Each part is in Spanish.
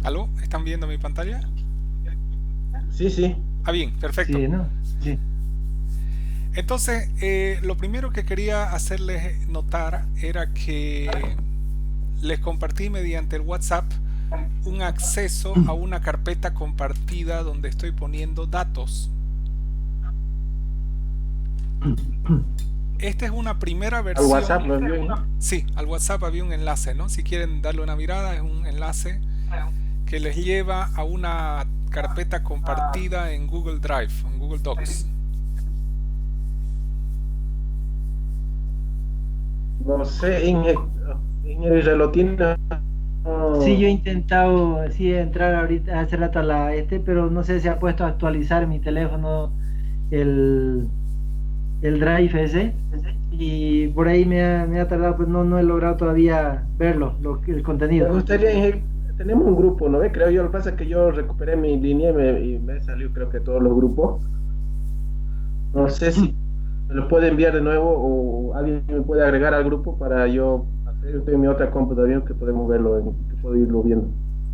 ¿Aló? ¿Están viendo mi pantalla? Sí, sí. Ah, bien, perfecto. Sí, ¿no? Sí. Entonces, lo primero que quería hacerles notar era que les compartí mediante el WhatsApp un acceso a una carpeta compartida donde estoy poniendo datos. Esta es una primera Al WhatsApp versión. lo envío, ¿no? Sí, al WhatsApp había un enlace, ¿no? Si quieren darle una mirada, es un enlace que les lleva a una carpeta compartida en Google Drive, en Google Docs. No sé, Ingrid lo tiene. Sí, yo he No. intentado sí entrar ahorita hace rato a la pero no sé si ha puesto a actualizar mi teléfono el, el Drive ese y por ahí me ha tardado, pues no he logrado todavía verlo, el Me contenido. gustaría, Ingrid, tenemos un grupo, ¿no ve? Creo yo, lo que pasa es que yo recuperé mi línea y me salió creo que todos los grupos. No sé si me lo puede enviar de nuevo o alguien me puede agregar al grupo para yo hacer. Yo tengo mi otra computadora que podemos verlo, que puedo irlo viendo.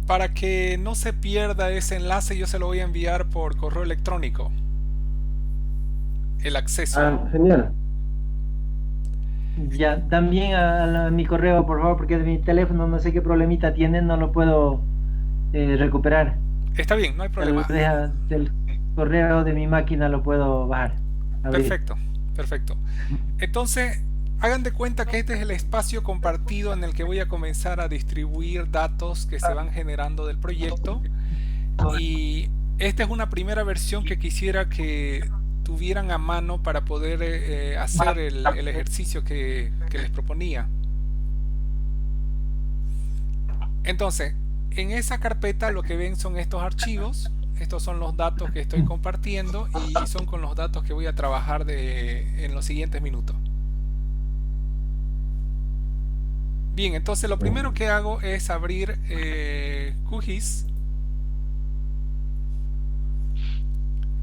Para que no se pierda ese enlace, yo se lo voy a enviar por correo electrónico, el acceso. Ah, genial. Ya, también a mi correo, por favor, porque de mi teléfono no sé qué problemita tiene, no lo puedo recuperar. Está bien, no hay problema. Del correo de mi máquina lo puedo bajar, abrir. Perfecto, perfecto. Entonces, hagan de cuenta que este es el espacio compartido en el que voy a comenzar a distribuir datos que se van generando del proyecto. Y esta es una primera versión que quisiera que tuvieran a mano para poder hacer el ejercicio que les proponía. Entonces, en esa carpeta lo que ven son estos archivos. Estos son los datos que estoy compartiendo y son con los datos que voy a trabajar en los siguientes minutos. Bien, entonces lo primero que hago es abrir QGIS.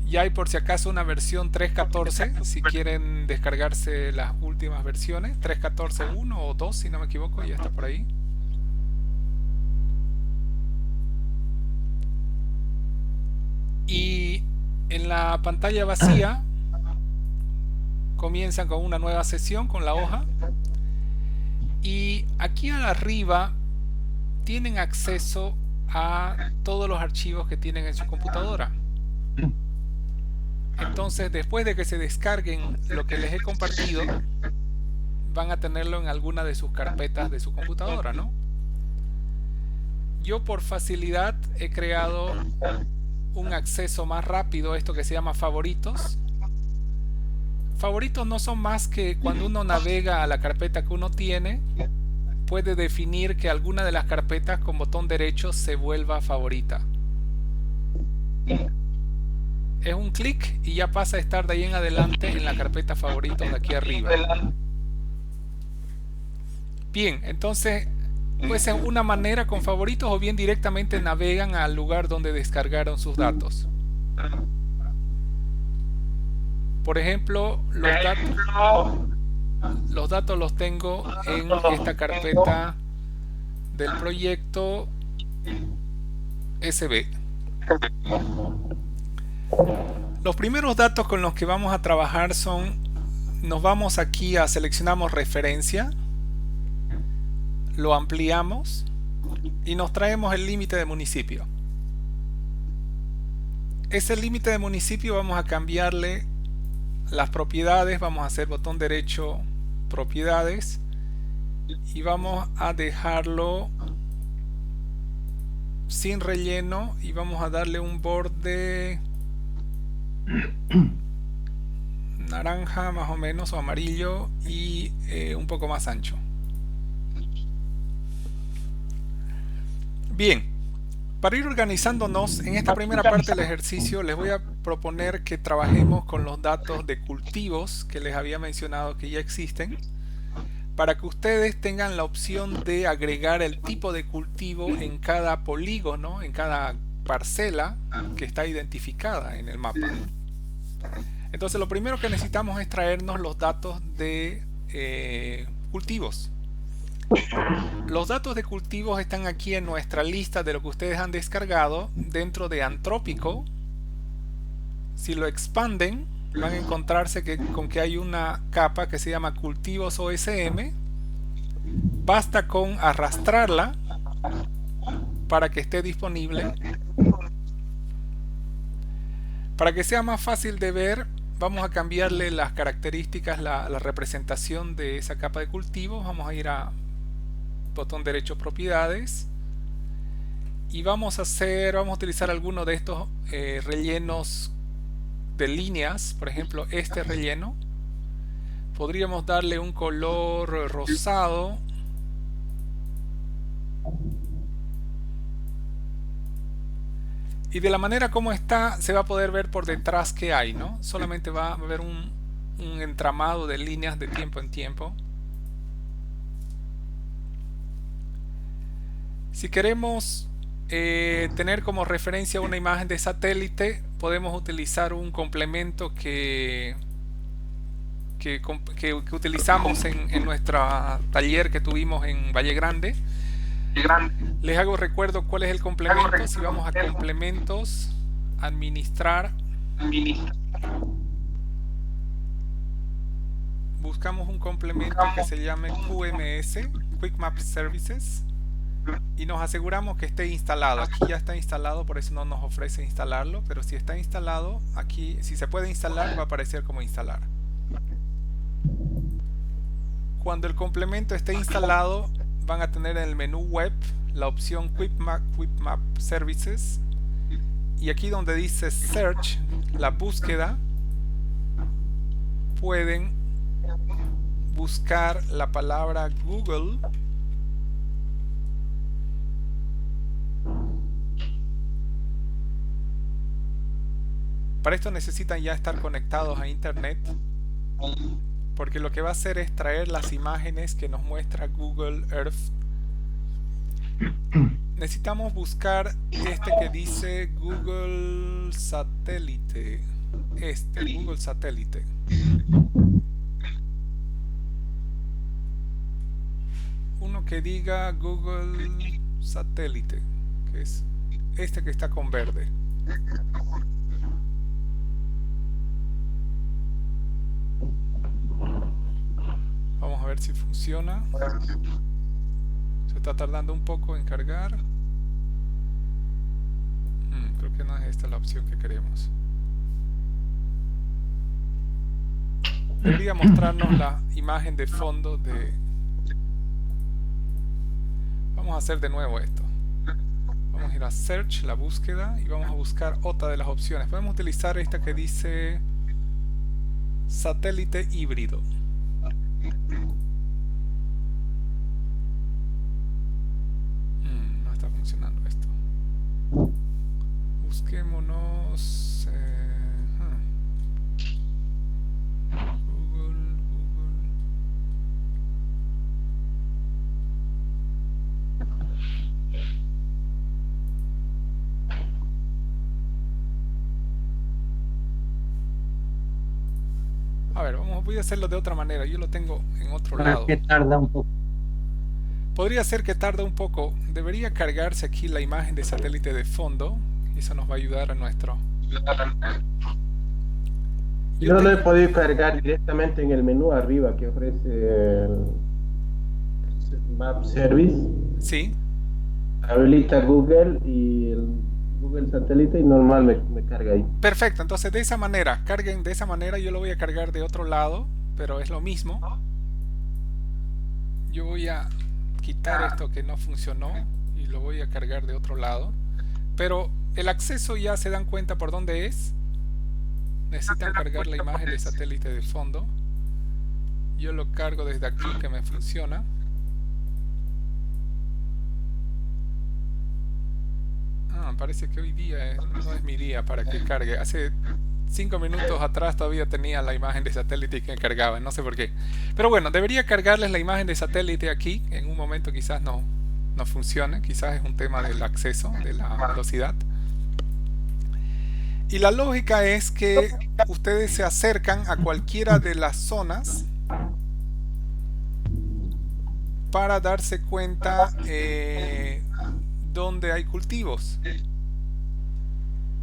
Ya hay por si acaso una versión 3.14, si quieren descargarse las últimas versiones, 3.14.1 o 2 si no me equivoco, ya está por ahí. Y en la pantalla vacía comienzan con una nueva sesión con la hoja. Y aquí arriba tienen acceso a todos los archivos que tienen en su computadora. Entonces, después de que se descarguen lo que les he compartido, van a tenerlo en alguna de sus carpetas de su computadora, ¿no? Yo por facilidad he creado un acceso más rápido a esto que se llama favoritos. Favoritos no son más que cuando uno navega a la carpeta que uno tiene, puede definir que alguna de las carpetas con botón derecho se vuelva favorita. Es un clic y ya pasa a estar de ahí en adelante en la carpeta favoritos de aquí arriba. Bien, entonces puede ser una manera con favoritos o bien directamente navegan al lugar donde descargaron sus datos. Por ejemplo, los datos los tengo en esta carpeta del proyecto SB. Los primeros datos con los que vamos a trabajar son, nos vamos aquí a seleccionamos referencia, lo ampliamos y nos traemos el límite de municipio. Ese límite de municipio vamos a cambiarle las propiedades, vamos a hacer botón derecho propiedades y vamos a dejarlo sin relleno y vamos a darle un borde naranja más o menos o amarillo y un poco más ancho. Bien, para ir organizándonos en esta primera parte del ejercicio les voy a proponer que trabajemos con los datos de cultivos que les había mencionado que ya existen, para que ustedes tengan la opción de agregar el tipo de cultivo en cada polígono, en cada parcela que está identificada en el mapa. Entonces lo primero que necesitamos es traernos los datos de cultivos. Los datos de cultivos están aquí en nuestra lista de lo que ustedes han descargado dentro de Antrópico. Si lo expanden, van a encontrarse con que hay una capa que se llama Cultivos OSM. Basta con arrastrarla para que esté disponible. Para que sea más fácil de ver, vamos a cambiarle las características, la representación de esa capa de cultivos. Vamos a ir a botón derecho propiedades y vamos a utilizar alguno de estos rellenos de líneas. Por ejemplo, este relleno podríamos darle un color rosado. Y de la manera como está, se va a poder ver por detrás qué hay, ¿no? Solamente va a haber un entramado de líneas de tiempo en tiempo. Si queremos tener como referencia una imagen de satélite, podemos utilizar un complemento que utilizamos en nuestro taller que tuvimos en Valle Grande. Les hago recuerdo cuál es el complemento. Si vamos a complementos, administrar, buscamos un complemento que se llame QMS, Quick Map Services, y nos aseguramos que esté instalado. Aquí ya está instalado, por eso no nos ofrece instalarlo, pero si está instalado, aquí si se puede instalar va a aparecer como instalar. Cuando el complemento esté instalado, van a tener en el menú web la opción Quick Map Services, y aquí donde dice Search, la búsqueda, pueden buscar la palabra Google Para esto necesitan ya estar conectados a internet, porque lo que va a hacer es traer las imágenes que nos muestra Google Earth. Necesitamos buscar este que dice Google Satélite. Google Satélite. Uno que diga Google Satélite, que es este que está con verde. Vamos a ver si funciona. Se está tardando un poco en cargar. Creo que no es esta la opción que queremos. Debería mostrarnos la imagen de fondo de... Vamos a hacer de nuevo esto. Vamos a ir a Search, la búsqueda, y vamos a buscar otra de las opciones. Podemos utilizar esta que dice satélite híbrido. No está funcionando esto. Busquémonos Google. A ver, voy a hacerlo de otra manera. Yo lo tengo en otro lado. Que tarda un poco. Podría ser que tarde un poco. Debería cargarse aquí la imagen de satélite de fondo. Eso nos va a ayudar a nuestro... Yo no lo he podido cargar directamente en el menú arriba que ofrece el Map Service. Sí. Habilita Google y el Google Satélite y normal me carga ahí. Perfecto, entonces de esa manera, carguen de esa manera. Yo lo voy a cargar de otro lado, pero es lo mismo. Yo voy a quitar esto que no funcionó y lo voy a cargar de otro lado. Pero el acceso ya se dan cuenta por dónde es. Necesitan cargar la imagen de satélite de fondo. Yo lo cargo desde aquí que me funciona. Parece que hoy día no es mi día para que cargue. Hace 5 minutos atrás todavía tenía la imagen de satélite que cargaba, no sé por qué. Pero bueno, debería cargarles la imagen de satélite aquí. En un momento quizás no funcione, quizás es un tema del acceso, de la velocidad. Y la lógica es que ustedes se acercan a cualquiera de las zonas para darse cuenta dónde hay cultivos.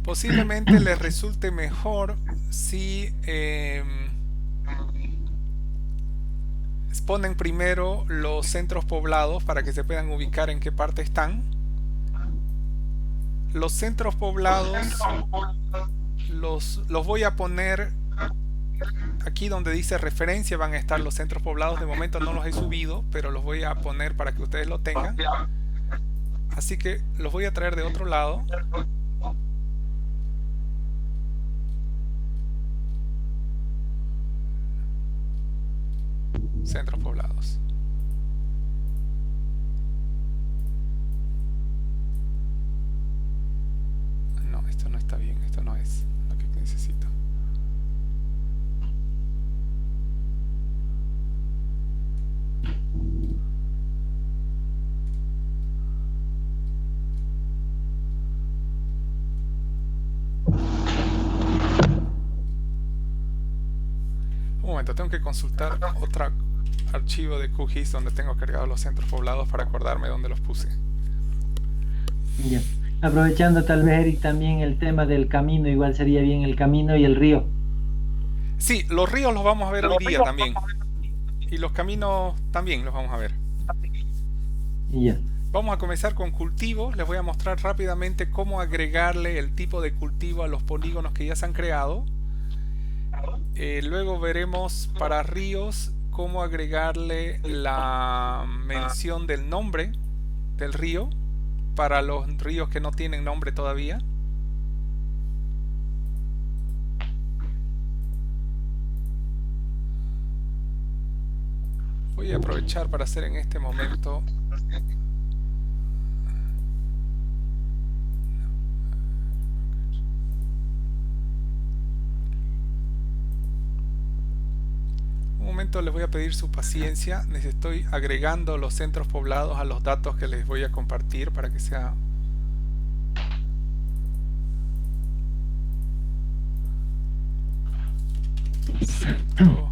Posiblemente les resulte mejor si ponen primero los centros poblados para que se puedan ubicar en qué parte están. Los centros poblados los voy a poner aquí donde dice referencia, van a estar los centros poblados. De momento no los he subido, pero los voy a poner para que ustedes lo tengan. Así que los voy a traer de otro lado. Centros poblados. No, esto no está bien, esto no es lo que necesito. Un momento, tengo que consultar otro archivo de QGIS donde tengo cargados los centros poblados para acordarme dónde los puse. Ya. Aprovechando tal vez, Eric, también el tema del camino, igual sería bien el camino y el río. Sí, los ríos los vamos a ver hoy día también. Y los caminos también los vamos a ver. Ya. Vamos a comenzar con cultivos. Les voy a mostrar rápidamente cómo agregarle el tipo de cultivo a los polígonos que ya se han creado. Luego veremos para ríos cómo agregarle la mención del nombre del río para los ríos que no tienen nombre todavía. Voy a aprovechar para hacer en este momento les voy a pedir su paciencia. Les estoy agregando los centros poblados a los datos que les voy a compartir para que sea centros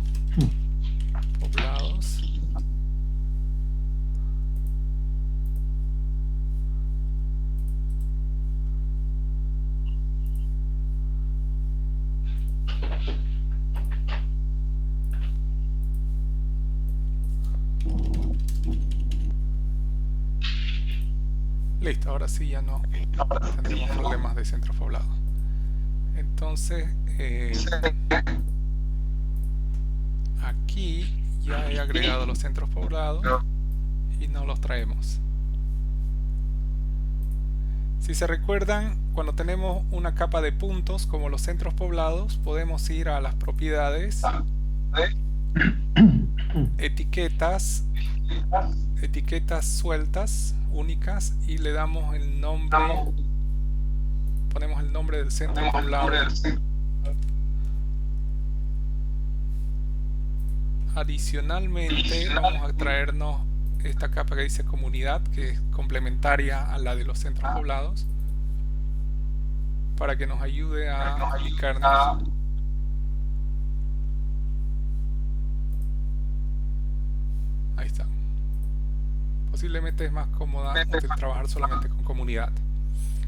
poblados. Listo, ahora sí ya no tendremos problemas de centros poblados. Entonces, aquí ya he agregado los centros poblados y no los traemos. Si se recuerdan, cuando tenemos una capa de puntos como los centros poblados, podemos ir a las propiedades, etiquetas sueltas, únicas, y le damos el nombre, ponemos el nombre del centro poblado. Adicionalmente vamos a traernos esta capa que dice comunidad, que es complementaria a la de los centros poblados, para que nos ayude a ubicarnos. Ahí está. Posiblemente es más cómoda trabajar solamente con comunidad.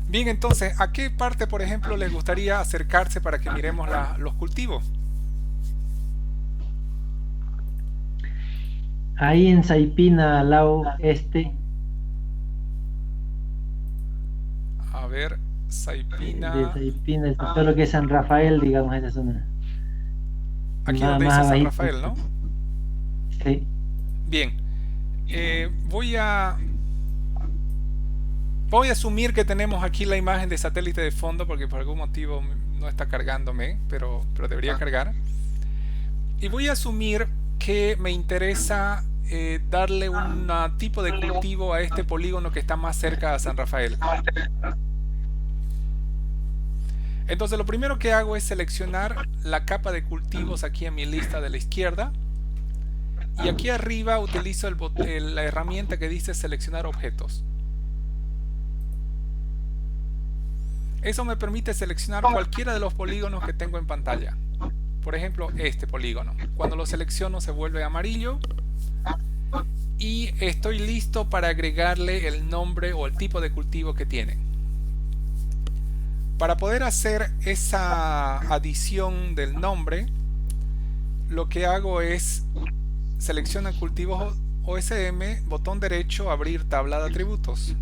Bien, entonces, ¿a qué parte, por ejemplo, les gustaría acercarse para que miremos los cultivos? Ahí en Saipina, al lado este. A ver, Saipina. De Saipina, todo lo que es San Rafael, digamos, esa zona. Aquí donde dice San Rafael, ¿no? Sí. Bien. Voy a asumir que tenemos aquí la imagen de satélite de fondo, porque por algún motivo no está cargándome, pero debería cargar. Y voy a asumir que me interesa darle un tipo de cultivo a este polígono que está más cerca a San Rafael. Entonces lo primero que hago es seleccionar la capa de cultivos aquí en mi lista de la izquierda. Y aquí arriba utilizo la herramienta que dice seleccionar objetos. Eso me permite seleccionar cualquiera de los polígonos que tengo en pantalla. Por ejemplo, este polígono. Cuando lo selecciono se vuelve amarillo y estoy listo para agregarle el nombre o el tipo de cultivo que tiene. Para poder hacer esa adición del nombre, lo que hago es seleccionar cultivos OSM, botón derecho, abrir tabla de atributos.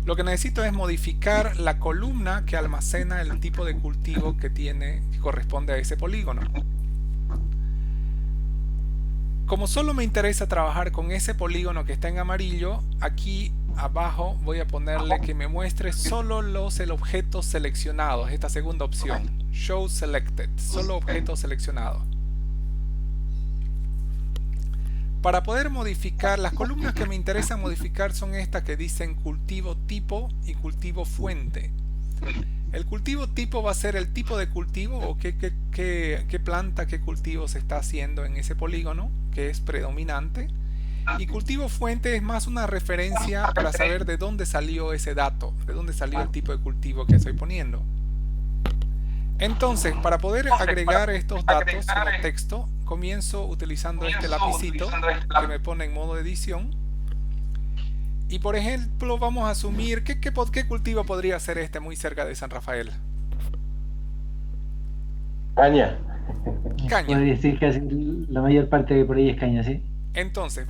Lo que necesito es modificar la columna que almacena el tipo de cultivo que corresponde a ese polígono. Como solo me interesa trabajar con ese polígono que está en amarillo, aquí abajo voy a ponerle que me muestre solo el objetos seleccionados, esta segunda opción, Show Selected, solo objetos seleccionados. Para poder modificar, las columnas que me interesa modificar son estas que dicen cultivo tipo y cultivo fuente. El cultivo tipo va a ser el tipo de cultivo o qué planta, qué cultivo se está haciendo en ese polígono, que es predominante. Y cultivo fuente es más una referencia para saber de dónde salió ese dato, de dónde salió el tipo de cultivo que estoy poniendo. Entonces, para poder agregar estos datos como texto, comienzo utilizando este lapicito que me pone en modo edición. Y por ejemplo, vamos a asumir, ¿qué cultivo podría ser este muy cerca de San Rafael? Caña. Caña. Podría decir que la mayor parte de por ahí es caña, ¿sí? Entonces,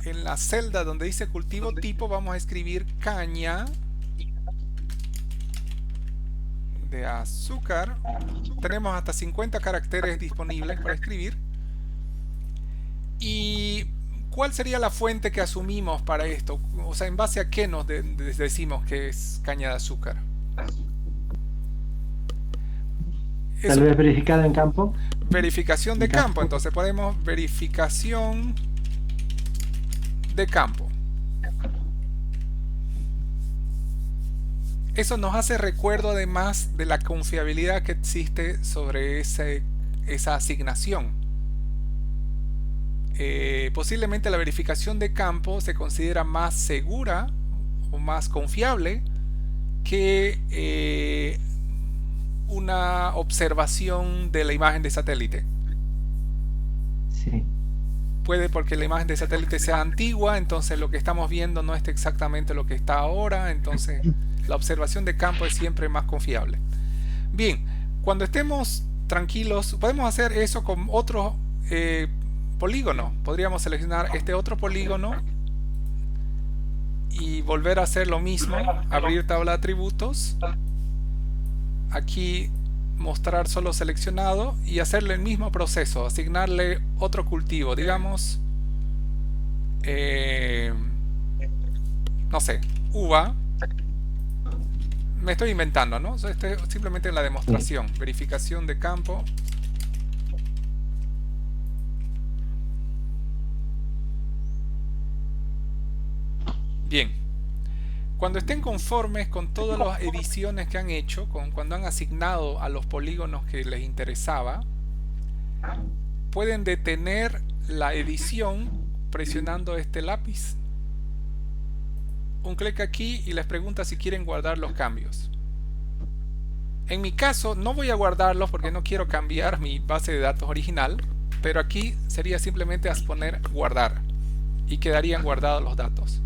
en la celda donde dice cultivo tipo, vamos a escribir caña de azúcar. Tenemos hasta 50 caracteres disponibles para escribir. ¿Y cuál sería la fuente que asumimos para esto? O sea, ¿en base a qué nos decimos que es caña de azúcar? Tal vez verificado en campo. Verificación de campo. Entonces ponemos verificación de campo. Eso nos hace recuerdo además de la confiabilidad que existe sobre esa asignación. Posiblemente la verificación de campo se considera más segura o más confiable que una observación de la imagen de satélite. Sí. Puede porque la imagen de satélite sea antigua, entonces lo que estamos viendo no es exactamente lo que está ahora, entonces la observación de campo es siempre más confiable. Bien, cuando estemos tranquilos, podemos hacer eso con otro polígono. Podríamos seleccionar este otro polígono y volver a hacer lo mismo, abrir tabla de atributos, aquí mostrar solo seleccionado y hacerle el mismo proceso, asignarle otro cultivo, digamos, no sé, uva. Me estoy inventando, ¿no? Estoy simplemente en la demostración. Verificación de campo. Bien. Cuando estén conformes con todas las ediciones que han hecho, cuando han asignado a los polígonos que les interesaba, pueden detener la edición presionando este lápiz. Un clic aquí y les pregunta si quieren guardar los cambios. En mi caso no voy a guardarlos porque no quiero cambiar mi base de datos original, pero aquí sería simplemente poner guardar y quedarían guardados los datos.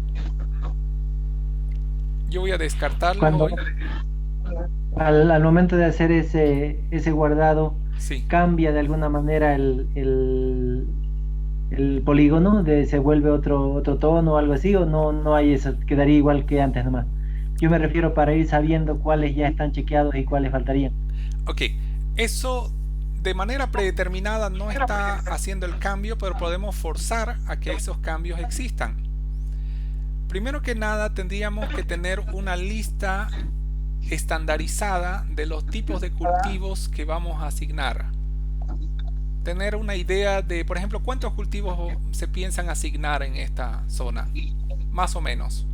Yo voy a descartarlo. Al momento de hacer ese guardado, sí, cambia de alguna manera el polígono, se vuelve otro tono o algo así, o no hay eso, quedaría igual que antes nomás. Yo me refiero para ir sabiendo cuáles ya están chequeados y cuáles faltarían. Ok, eso de manera predeterminada no está haciendo el cambio, pero podemos forzar a que esos cambios existan. Primero que nada tendríamos que tener una lista estandarizada de los tipos de cultivos que vamos a asignar. Tener una idea de, por ejemplo, cuántos cultivos se piensan asignar en esta zona, más o menos.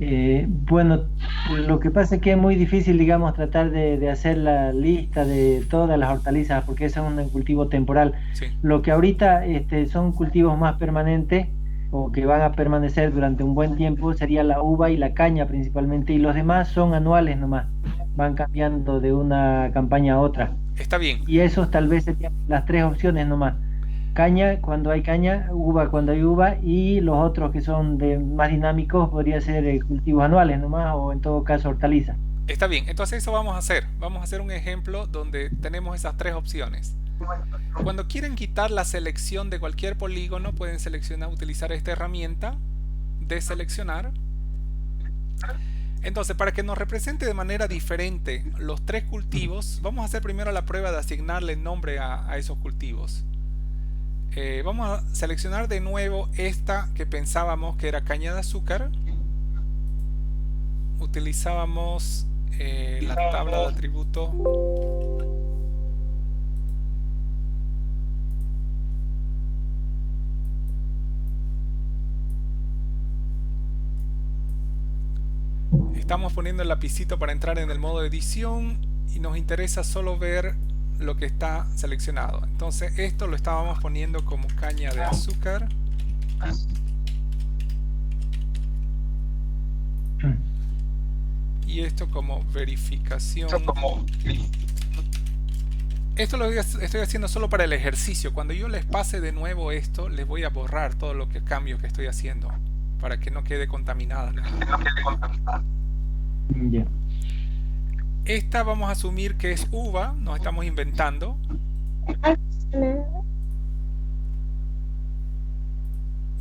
Bueno, lo que pasa es que es muy difícil, digamos, tratar de hacer la lista de todas las hortalizas, porque eso es un cultivo temporal. Sí. Lo que ahorita son cultivos más permanentes, o que van a permanecer durante un buen tiempo sería la uva y la caña principalmente, y los demás son anuales nomás, van cambiando de una campaña a otra. Está bien. Y esos tal vez serían las tres opciones nomás. Caña cuando hay caña, uva cuando hay uva, y los otros que son de más dinámicos podría ser cultivos anuales nomás, o en todo caso hortalizas. Está bien. Entonces eso vamos a hacer. Vamos a hacer un ejemplo donde tenemos esas tres opciones. Cuando quieren quitar la selección de cualquier polígono, pueden seleccionar, utilizar esta herramienta de seleccionar. Entonces, para que nos represente de manera diferente los tres cultivos, vamos a hacer primero la prueba de asignarle nombre a esos cultivos. Vamos a seleccionar de nuevo esta que pensábamos que era caña de azúcar. Utilizábamos la tabla de atributos. Estamos poniendo el lapicito para entrar en el modo edición y nos interesa solo ver lo que está seleccionado. Entonces esto lo estábamos poniendo como caña de azúcar. Y esto como verificación. Esto lo estoy haciendo solo para el ejercicio. Cuando yo les pase de nuevo esto, les voy a borrar todos los cambios que estoy haciendo para que no quede contaminada. Ya. Esta vamos a asumir que es uva, nos estamos inventando.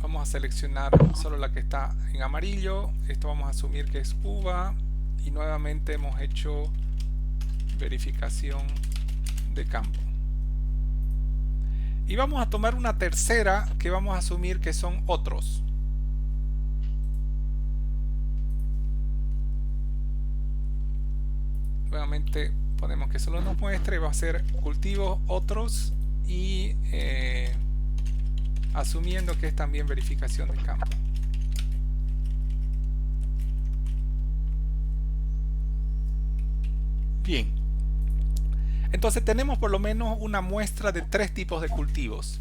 Vamos a seleccionar solo la que está en amarillo. Esto vamos a asumir que es uva. Y nuevamente hemos hecho verificación de campo. Y vamos a tomar una tercera que vamos a asumir que son otros. Nuevamente ponemos que solo nos muestre, va a ser cultivos otros y asumiendo que es también verificación de campo. Bien, entonces tenemos por lo menos una muestra de tres tipos de cultivos.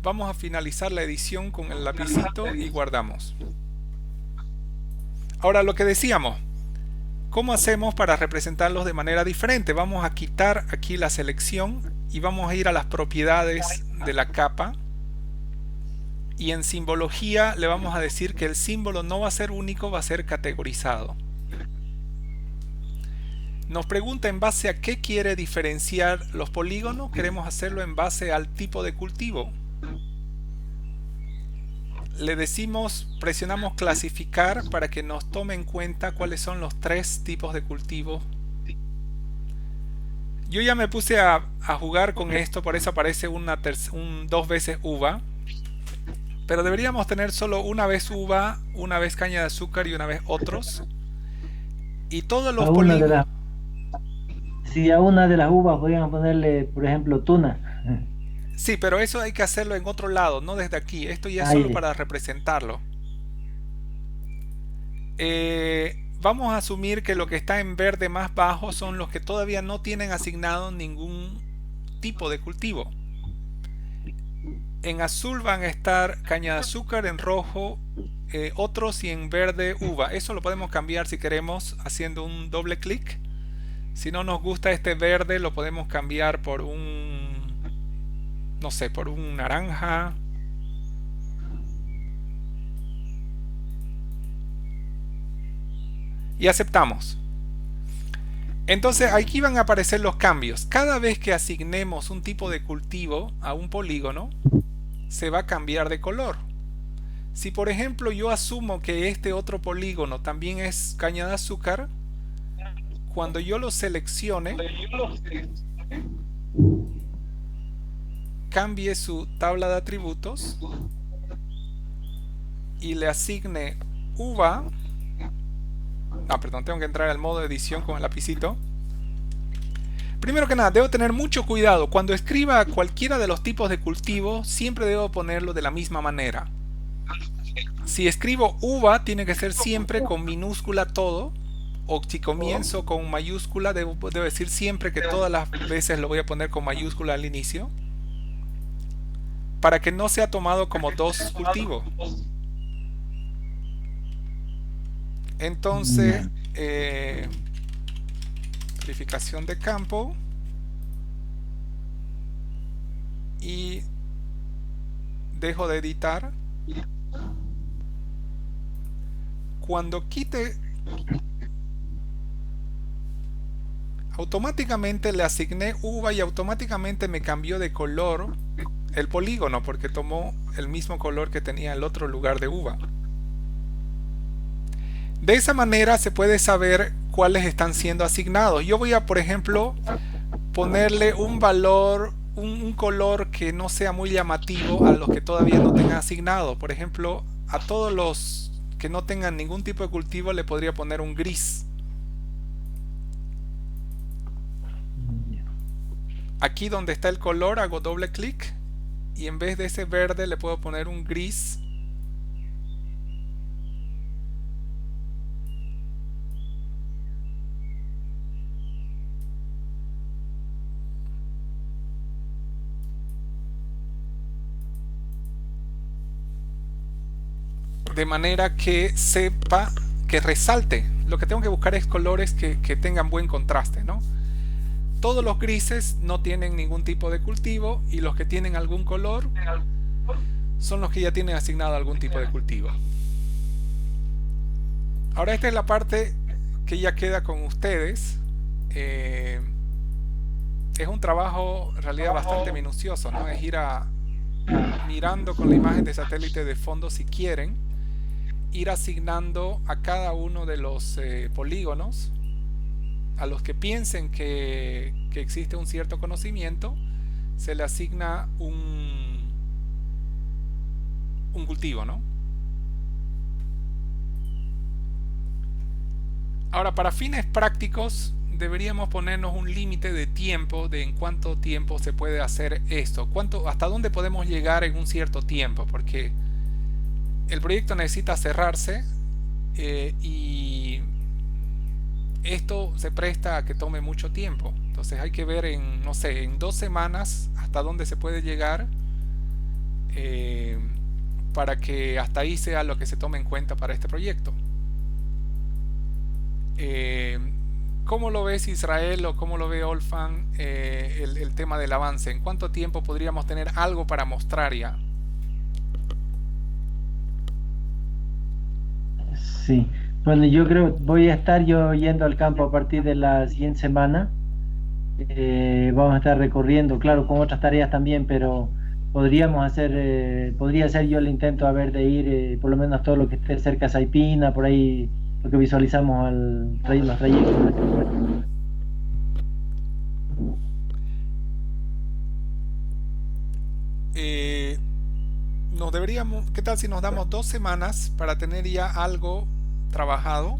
Vamos a finalizar la edición con el lapicito y guardamos. Ahora lo que decíamos, ¿cómo hacemos para representarlos de manera diferente? Vamos a quitar aquí la selección y vamos a ir a las propiedades de la capa. Y en simbología le vamos a decir que el símbolo no va a ser único, va a ser categorizado. Nos pregunta en base a qué quiere diferenciar los polígonos. Queremos hacerlo en base al tipo de cultivo. Le decimos, presionamos clasificar para que nos tome en cuenta cuáles son los tres tipos de cultivo. Yo ya me puse a jugar con esto, por eso aparece dos veces uva. Pero deberíamos tener solo una vez uva, una vez caña de azúcar y una vez otros. Y todos los polígonos. Si a una de las uvas podríamos ponerle, por ejemplo, tuna. Sí, pero eso hay que hacerlo en otro lado, no desde aquí. Esto ya es solo para representarlo. Vamos a asumir que lo que está en verde más bajo son los que todavía no tienen asignado ningún tipo de cultivo. En azul van a estar caña de azúcar, en rojo otros y en verde uva. Eso lo podemos cambiar si queremos haciendo un doble clic. Si no nos gusta este verde lo podemos cambiar por un, no sé, por un naranja. Y aceptamos. Entonces aquí van a aparecer los cambios. Cada vez que asignemos un tipo de cultivo a un polígono, se va a cambiar de color. Si por ejemplo yo asumo que este otro polígono también es caña de azúcar, cuando yo lo seleccione, cambie su tabla de atributos y le asigne uva. Perdón, tengo que entrar al modo de edición con el lapicito. Primero que nada, debo tener mucho cuidado. Cuando escriba cualquiera de los tipos de cultivo, siempre debo ponerlo de la misma manera. Si escribo uva, tiene que ser siempre con minúscula todo. O si comienzo con mayúscula, debo decir siempre que todas las veces lo voy a poner con mayúscula al inicio. Para que no sea tomado como dos cultivos. Entonces, verificación de campo y dejo de editar. Cuando quite, automáticamente le asigné uva y automáticamente me cambió de color el polígono porque tomó el mismo color que tenía el otro lugar de uva. De esa manera se puede saber cuáles están siendo asignados. Yo voy a, por ejemplo, ponerle un valor, un color que no sea muy llamativo a los que todavía no tengan asignado. Por ejemplo, a todos los que no tengan ningún tipo de cultivo le podría poner un gris. Aquí donde está el color hago doble clic y en vez de ese verde le puedo poner un gris. De manera que sepa, que resalte. Lo que tengo que buscar es colores que tengan buen contraste, ¿no? Todos los grises no tienen ningún tipo de cultivo y los que tienen algún color son los que ya tienen asignado algún tipo de cultivo. Ahora esta es la parte que ya queda con ustedes. Es un trabajo en realidad bastante minucioso, ¿no? Es ir mirando con la imagen de satélite de fondo si quieren, ir asignando a cada uno de los polígonos, a los que piensen que existe un cierto conocimiento, se le asigna un cultivo, ¿no? Ahora, para fines prácticos, deberíamos ponernos un límite de tiempo de en cuánto tiempo se puede hacer esto, hasta dónde podemos llegar en un cierto tiempo, porque el proyecto necesita cerrarse y esto se presta a que tome mucho tiempo. Entonces hay que ver en, no sé, en 2 semanas hasta dónde se puede llegar para que hasta ahí sea lo que se tome en cuenta para este proyecto. ¿Cómo lo ves, Israel, o cómo lo ve Olfan, el tema del avance? ¿En cuánto tiempo podríamos tener algo para mostrar ya? Sí, bueno, yo creo voy a estar yo yendo al campo a partir de la siguiente semana. Vamos a estar recorriendo, claro, con otras tareas también, pero podría hacer yo el intento a ver de ir por lo menos todo lo que esté cerca de Saipina, por ahí lo que visualizamos los trayectos. ¿Qué tal si nos damos 2 semanas para tener ya algo trabajado?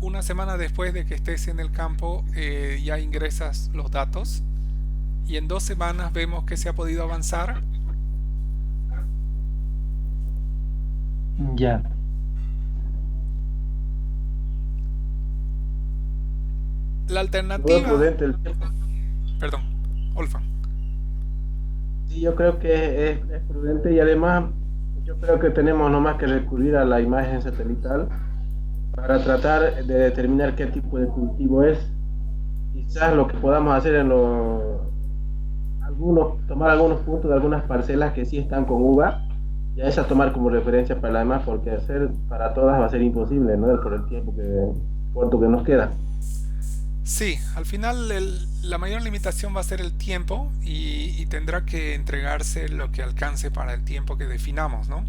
Una semana después de que estés en el campo, ya ingresas los datos y en 2 semanas vemos que se ha podido avanzar. Ya. La alternativa... Prudente el tiempo. Perdón, Olfan. Sí, yo creo que es prudente y además yo creo que tenemos nomás que recurrir a la imagen satelital para tratar de determinar qué tipo de cultivo es. Quizás lo que podamos hacer tomar algunos puntos de algunas parcelas que sí están con uva y a esas tomar como referencia para la demás, porque hacer para todas va a ser imposible, ¿no? Por el tiempo corto que nos queda. Sí, al final la mayor limitación va a ser el tiempo y tendrá que entregarse lo que alcance para el tiempo que definamos, ¿no?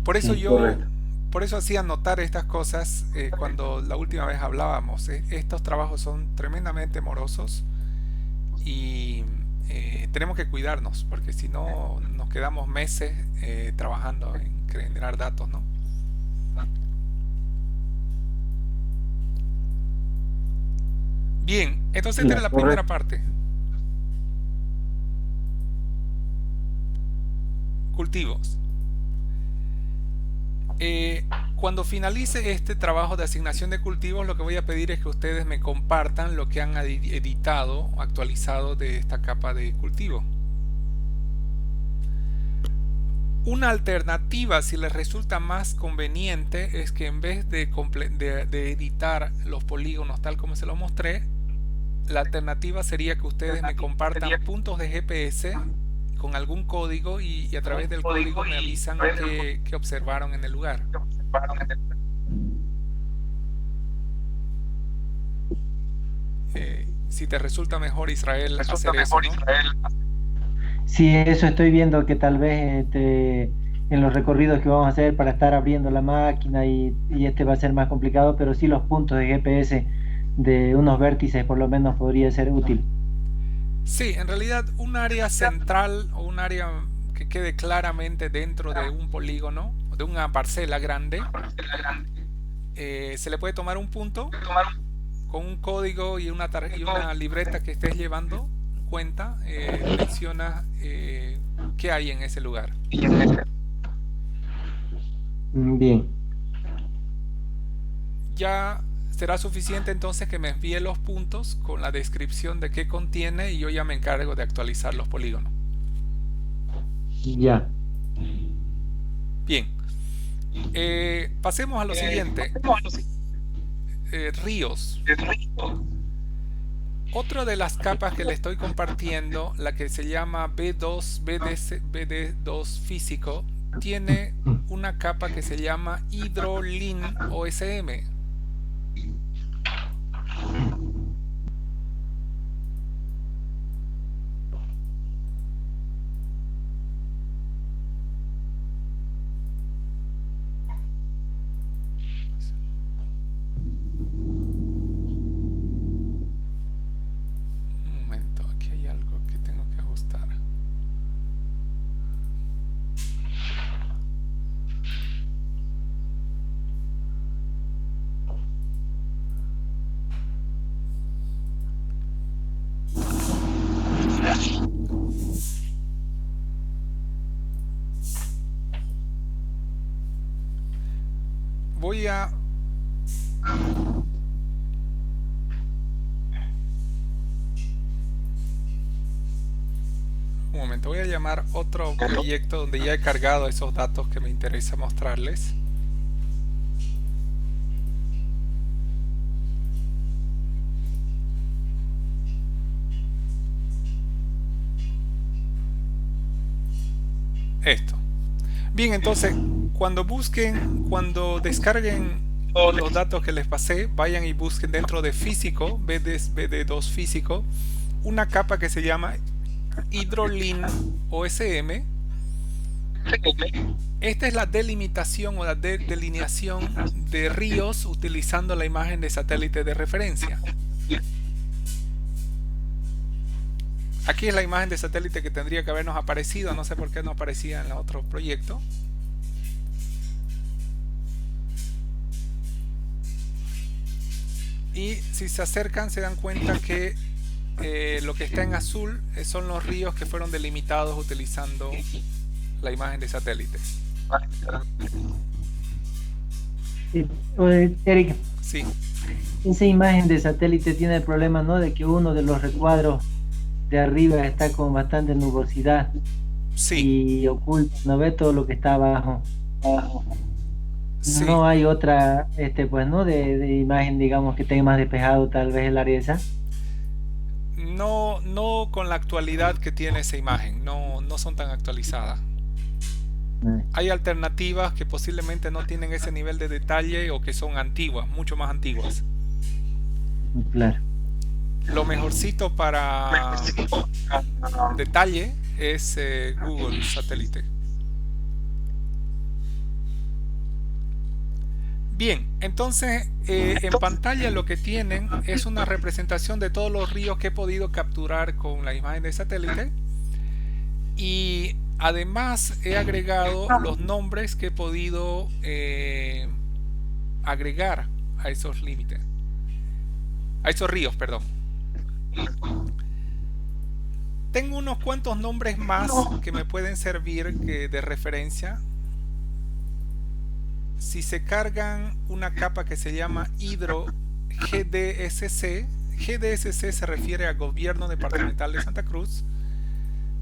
Por eso Sí, correcto. por eso hacía notar estas cosas cuando la última vez hablábamos. Estos trabajos son tremendamente morosos y tenemos que cuidarnos, porque si no nos quedamos meses trabajando en generar datos, ¿no? Bien, entonces esta era la primera parte. Cultivos. Cuando finalice este trabajo de asignación de cultivos, lo que voy a pedir es que ustedes me compartan lo que han editado, actualizado de esta capa de cultivo. Una alternativa, si les resulta más conveniente, es que en vez de editar los polígonos tal como se los mostré, la alternativa sería que ustedes me compartan puntos de GPS con algún código y a través del código me avisan qué observaron en el lugar. Si te resulta mejor, Israel, hacer eso, ¿no? Sí, eso estoy viendo que tal vez en los recorridos que vamos a hacer para estar abriendo la máquina y este va a ser más complicado, pero sí los puntos de GPS de unos vértices por lo menos podría ser útil. Sí, en realidad un área central o un área que quede claramente dentro de un polígono, de una parcela grande, se le puede tomar un punto con un código y una libreta que estés llevando cuenta, menciona qué hay en ese lugar. Bien. Ya será suficiente entonces que me envíe los puntos con la descripción de qué contiene y yo ya me encargo de actualizar los polígonos. Ya. Bien. Pasemos a lo siguiente. Ríos. Otra de las capas que le estoy compartiendo, la que se llama BD2 físico, tiene una capa que se llama Hydrolin OSM. Un momento, aquí hay algo que tengo que ajustar. Voy a un momento, voy a llamar otro proyecto donde ya he cargado esos datos que me interesa mostrarles. Esto. Bien, entonces, cuando descarguen los datos que les pasé, vayan y busquen dentro de físico, BD2 físico, una capa que se llama Hydrolin OSM. Esta es la delimitación o la delineación de ríos utilizando la imagen de satélite de referencia. Aquí es la imagen de satélite que tendría que habernos aparecido, no sé por qué no aparecía en el otro proyecto. Y si se acercan se dan cuenta que lo que está en azul son los ríos que fueron delimitados utilizando la imagen de satélite. Eric, Sí. esa imagen de satélite tiene el problema, ¿no? De que uno de los recuadros de arriba está con bastante nubosidad. Sí. Y oculta, no ve todo lo que está abajo. Sí. No hay otra, pues, ¿no? De imagen, digamos, que tenga más despejado tal vez el área esa. No con la actualidad que tiene esa imagen, no son tan actualizadas. Hay alternativas que posiblemente no tienen ese nivel de detalle o que son antiguas, mucho más antiguas. Claro. Lo mejorcito para detalle es Google Satélite. Bien, entonces en pantalla lo que tienen es una representación de todos los ríos que he podido capturar con la imagen de satélite y además he agregado los nombres que he podido agregar a esos límites, a esos ríos, perdón. Tengo unos cuantos nombres más que me pueden servir de referencia. Si se cargan una capa que se llama Hydro GDSC, GDSC se refiere al Gobierno Departamental de Santa Cruz.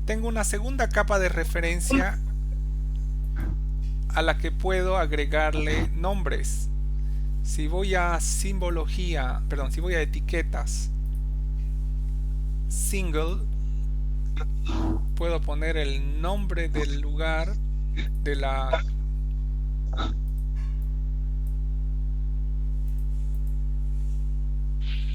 Tengo una segunda capa de referencia a la que puedo agregarle nombres. Si voy a simbología, perdón, si voy a etiquetas, single, puedo poner el nombre del lugar de la...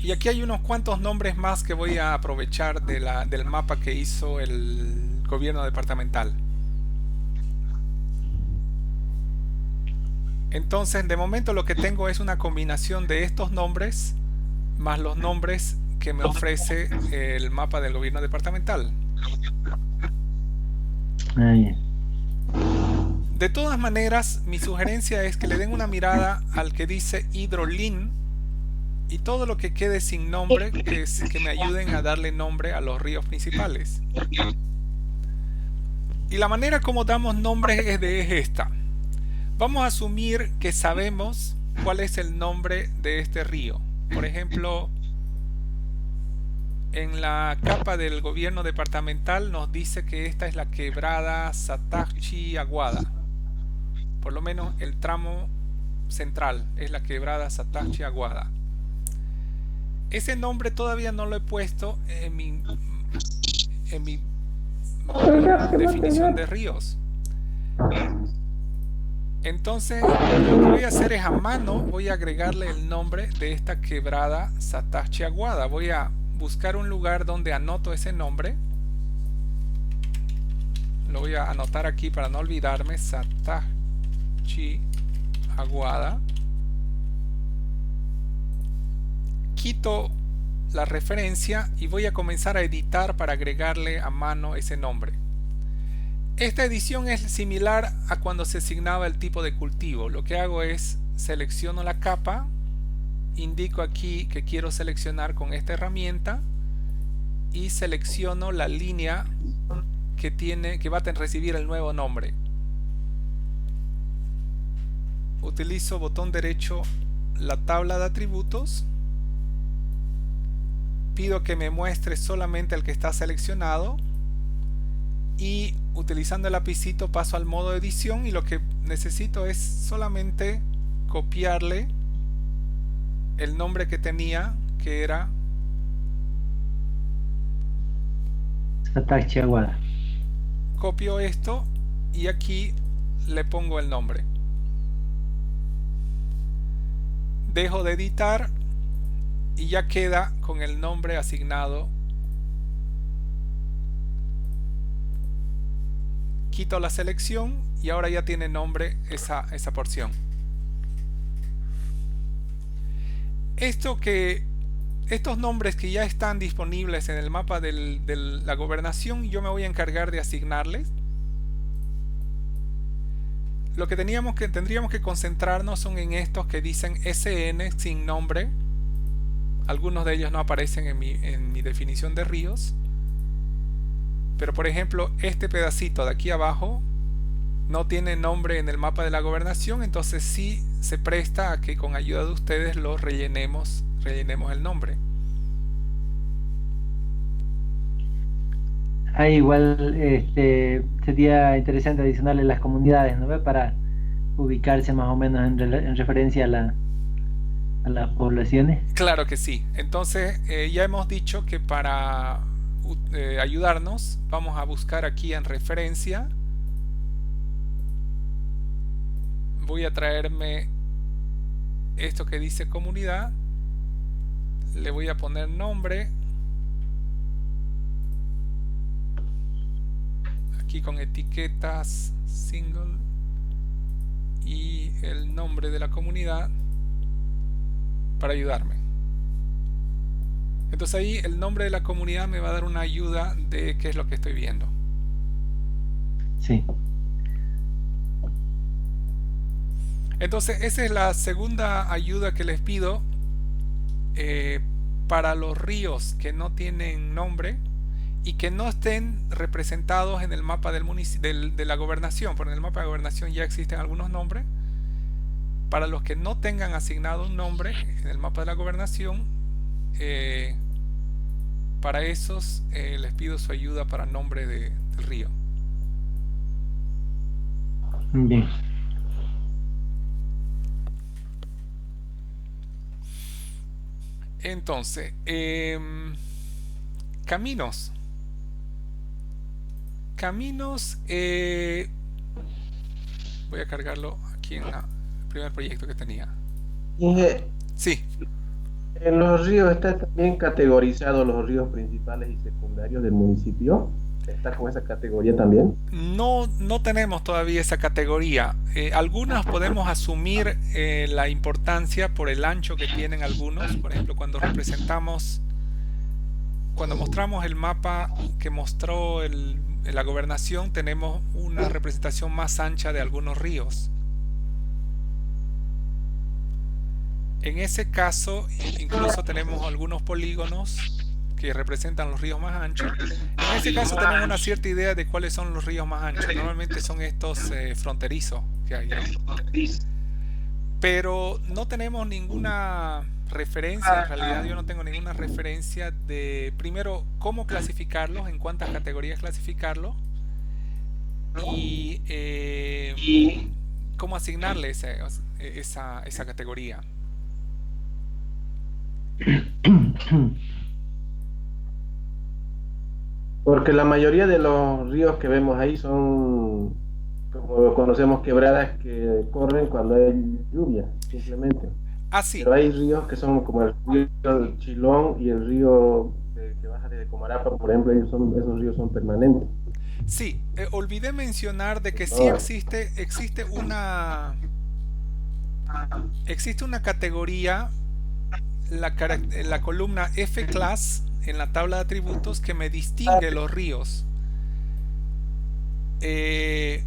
Y aquí hay unos cuantos nombres más que voy a aprovechar del mapa que hizo el gobierno departamental. Entonces, de momento lo que tengo es una combinación de estos nombres más los nombres que me ofrece el mapa del gobierno departamental. De todas maneras, mi sugerencia es que le den una mirada al que dice Hidrolin y todo lo que quede sin nombre, que me ayuden a darle nombre a los ríos principales. Y la manera como damos nombres es esta. Vamos a asumir que sabemos cuál es el nombre de este río. Por ejemplo, en la capa del gobierno departamental nos dice que esta es la quebrada Satachi-Aguada. Por lo menos el tramo central es la quebrada Satachi-Aguada. Ese nombre todavía no lo he puesto en mi definición de ríos. Entonces lo que voy a hacer es a mano, voy a agregarle el nombre de esta quebrada Satachi-Aguada. Voy a buscar un lugar donde anoto ese nombre. Lo voy a anotar aquí para no olvidarme. Satachi-Aguada. Quito la referencia y voy a comenzar a editar para agregarle a mano ese nombre. Esta edición es similar a cuando se asignaba el tipo de cultivo. Lo que hago es selecciono la capa, indico aquí que quiero seleccionar con esta herramienta y selecciono la línea que va a recibir el nuevo nombre. Utilizo botón derecho la tabla de atributos. Pido que me muestre solamente el que está seleccionado y utilizando el lapicito paso al modo edición y lo que necesito es solamente copiarle el nombre que tenía, que era Satachi-Aguada. Copio esto y aquí le pongo el nombre. Dejo de editar y ya queda con el nombre asignado. Quito la selección y ahora ya tiene nombre esa porción. Estos nombres que ya están disponibles en el mapa de la gobernación, yo me voy a encargar de asignarles. Lo que tendríamos que concentrarnos son en estos que dicen SN sin nombre. Algunos de ellos no aparecen en mi definición de ríos. Pero por ejemplo, este pedacito de aquí abajo no tiene nombre en el mapa de la gobernación, entonces sí se presta a que con ayuda de ustedes lo rellenemos el nombre. Igual sería interesante adicionarle las comunidades, ¿no? Para ubicarse más o menos en referencia a las poblaciones. Claro que sí. Entonces ya hemos dicho que para ayudarnos vamos a buscar aquí en referencia. Voy a traerme esto que dice comunidad, le voy a poner nombre aquí con etiquetas single y el nombre de la comunidad para ayudarme. Entonces ahí el nombre de la comunidad me va a dar una ayuda de qué es lo que estoy viendo. Sí. Entonces esa es la segunda ayuda que les pido para los ríos que no tienen nombre y que no estén representados en el mapa de la gobernación. Porque en el mapa de gobernación ya existen algunos nombres. Para los que no tengan asignado un nombre en el mapa de la gobernación, para esos les pido su ayuda para nombre del río. Bien. Entonces, caminos. Caminos, voy a cargarlo aquí en el primer proyecto que tenía. Inge, Sí, en los ríos están también categorizados los ríos principales y secundarios del municipio. ¿Está con esa categoría también? no tenemos todavía esa categoría. Algunas podemos asumir la importancia por el ancho que tienen algunos. Por ejemplo, cuando mostramos el mapa que mostró la gobernación, tenemos una representación más ancha de algunos ríos. En ese caso, incluso tenemos algunos polígonos que representan los ríos más anchos. En ese caso tenemos una cierta idea de cuáles son los ríos más anchos. Normalmente son estos fronterizos que hay, ¿no? Pero no tenemos ninguna referencia, en realidad yo no tengo ninguna referencia de, primero, cómo clasificarlos, en cuántas categorías clasificarlos y cómo asignarle esa categoría. Porque la mayoría de los ríos que vemos ahí son, como conocemos, quebradas que corren cuando hay lluvia, simplemente. Ah, sí, Pero hay ríos que son como el río Chilón y el río que baja desde Comarapa, por ejemplo, esos ríos son permanentes. sí, olvidé mencionar de que sí No, existe una categoría, la columna F-Class en la tabla de atributos que me distingue los ríos. Eh,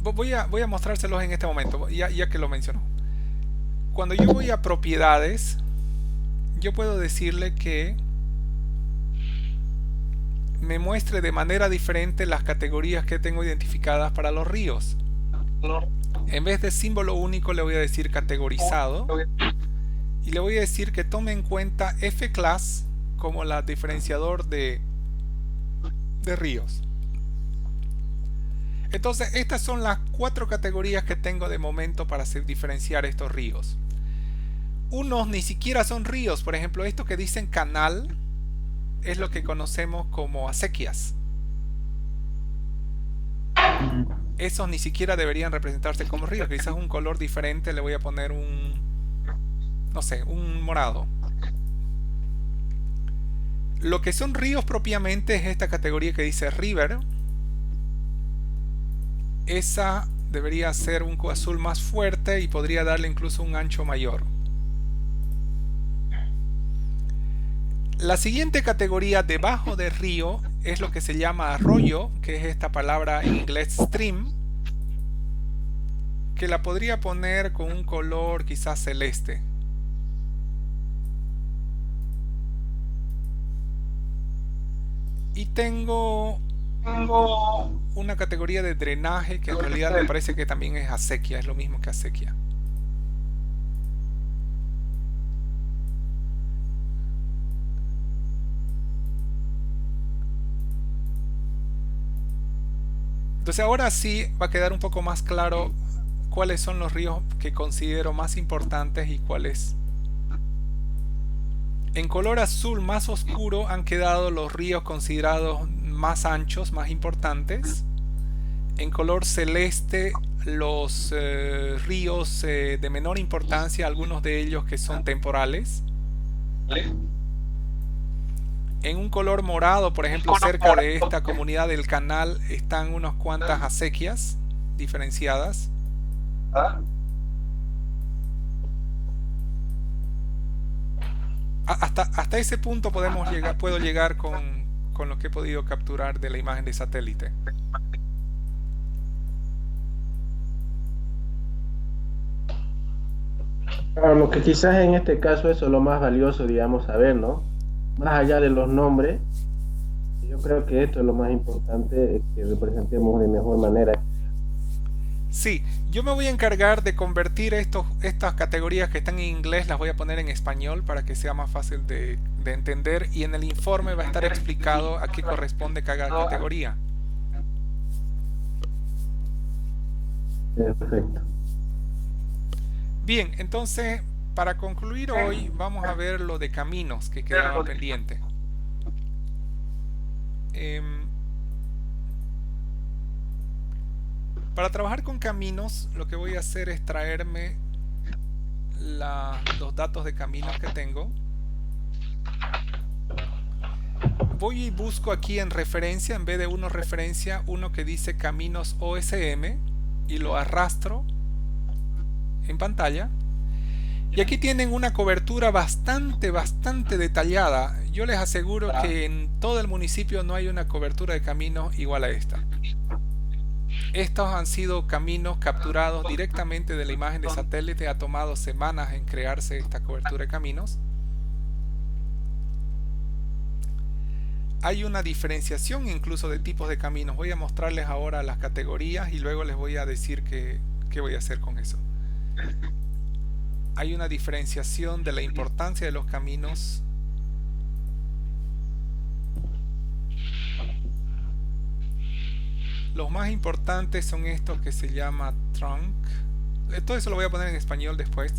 voy a mostrárselos en este momento, ya que lo menciono. Cuando yo voy a propiedades, yo puedo decirle que me muestre de manera diferente las categorías que tengo identificadas para los ríos. En vez de símbolo único le voy a decir categorizado y le voy a decir que tome en cuenta F-Class como la diferenciador de ríos. Entonces estas son las 4 categorías que tengo de momento para diferenciar estos ríos. Unos ni siquiera son ríos, por ejemplo estos que dicen canal es lo que conocemos como acequias. Esos ni siquiera deberían representarse como ríos, quizás un color diferente, le voy a poner no sé, un morado. Lo que son ríos propiamente es esta categoría que dice river. Esa debería ser un azul más fuerte y podría darle incluso un ancho mayor. La siguiente categoría debajo de río es lo que se llama arroyo, que es esta palabra en inglés stream, que la podría poner con un color quizás celeste. Y tengo una categoría de drenaje que en realidad me parece que también es acequia, es lo mismo que acequia. Entonces ahora sí va a quedar un poco más claro cuáles son los ríos que considero más importantes y cuáles. En color azul más oscuro han quedado los ríos considerados más anchos, más importantes. En color celeste los ríos de menor importancia, algunos de ellos que son temporales. En un color morado, por ejemplo, cerca de esta comunidad del canal están unas cuantas acequias diferenciadas. Hasta ese punto puedo llegar con lo que he podido capturar de la imagen de satélite. claro, lo que quizás en este caso eso es lo más valioso, digamos, saber, ¿no? Más allá de los nombres, yo creo que esto es lo más importante, que representemos de mejor manera. Sí, yo me voy a encargar de convertir estas categorías que están en inglés, las voy a poner en español para que sea más fácil de entender, y en el informe va a estar explicado a qué corresponde cada categoría. Perfecto. Bien, entonces para concluir hoy, vamos a ver lo de caminos que quedaba pendiente. Para trabajar con caminos, lo que voy a hacer es traerme los datos de caminos que tengo. Voy y busco aquí en referencia, en vez de uno referencia, uno que dice caminos OSM y lo arrastro en pantalla. Y aquí tienen una cobertura bastante detallada. Yo les aseguro que en todo el municipio no hay una cobertura de caminos igual a esta. Estos han sido caminos capturados directamente de la imagen de satélite. Ha tomado semanas en crearse esta cobertura de caminos. Hay una diferenciación incluso de tipos de caminos. Voy a mostrarles ahora las categorías y luego les voy a decir qué voy a hacer con eso. Hay una diferenciación de la importancia de los caminos. Los más importantes son estos que se llama trunk. Todo eso lo voy a poner en español después.